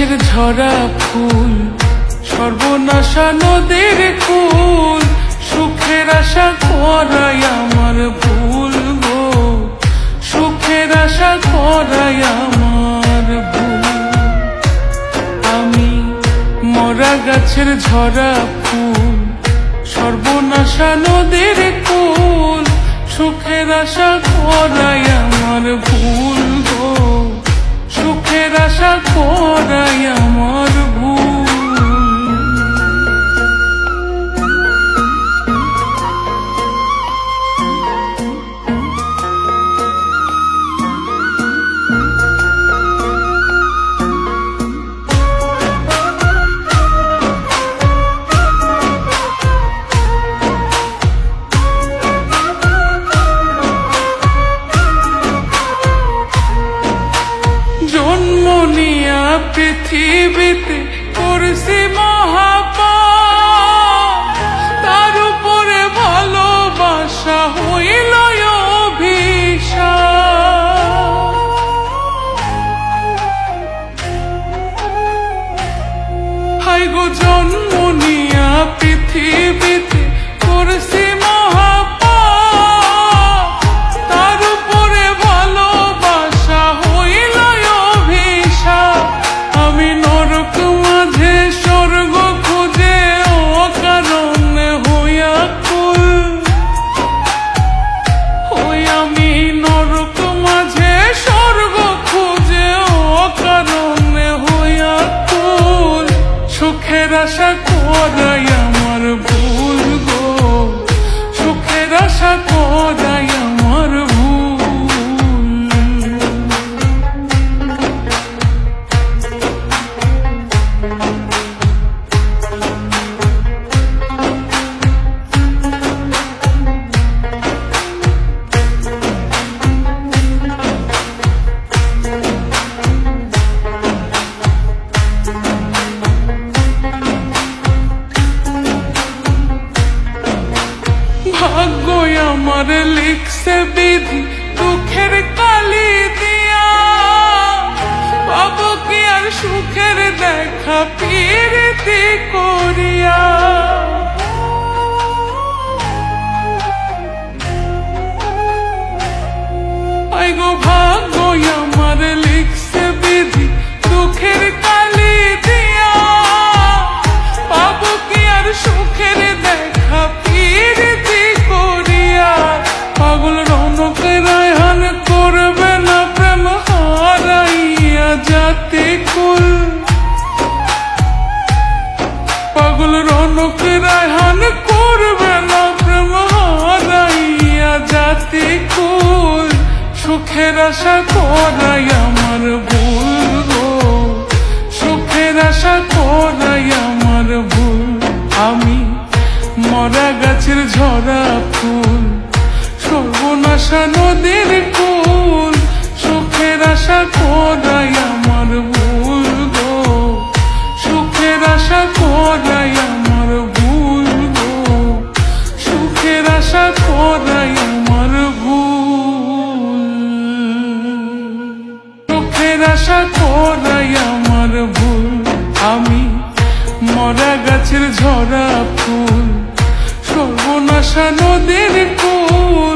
গাছের ঝরা ফুল, সর্বনাশা নদীর কুল, সুখের আশা করাই আমার ভুল গো, সুখের আশা করাই আমার ভুল। আমি মরা গাছের ঝরা ফুল, সর্বনাশা নদীর কুল, সুখের আশা করাই আমার ভুল গো, সুখের আশা করাই আমার ভুল। জন্ম নিয়া পৃথিবীতে করছি মহাপাপ, তার উপরে ভালোবাসা হইল অভিশাপ। হাই গো জন্ম নিয়া পৃথিবীতে করছি মহাপাপ, তার উপরে ভালোবাসা হইল অভিশাপ। আমি নরক মাঝে স্বর্গ খুঁজে অকারণে হইয়া কুল, ওই আমি নরক মাঝে স্বর্গ খুঁজে অকারণে হইয়া কুল, সুখের আশা করাই আমার ভুল গো, সুখের আশা করাই আমার ভুল। ভাগ্যই আমার লিখছে বিধি দুঃখের কালি দিয়া, পাবো কি আর সুখের দেখা প্রীতি করিয়া। আই গো ভাগ্যই আমার লিখছে বিধি দুঃখের কালি দিয়া, পাবো কি আর সুখের দেখা প্রীতি করিয়া। পাগল রৌনক রায়হান করবে না প্রেম হারাইয়া জাতি কুল, পাগল রৌনক রায়হান করবে না প্রেম হারাইয়া জাতি কুল, সুখের আশা করাই আমার ভুল গো, সুখের আশা করাই আমার ভুল। আমি মরা গাছের ঝরা ফুল, সর্বনাশা নদীর কুল, সুখের আশা করাই আমার ভুল গো, সুখের আশা করাই আমার ভুল গো, সুখের আশা করাই আমার ভুল, সুখের আশা করাই আমার ভুল। আমি মরা গাছের ঝরা ফুল, সর্বনাশা নদীর কুল,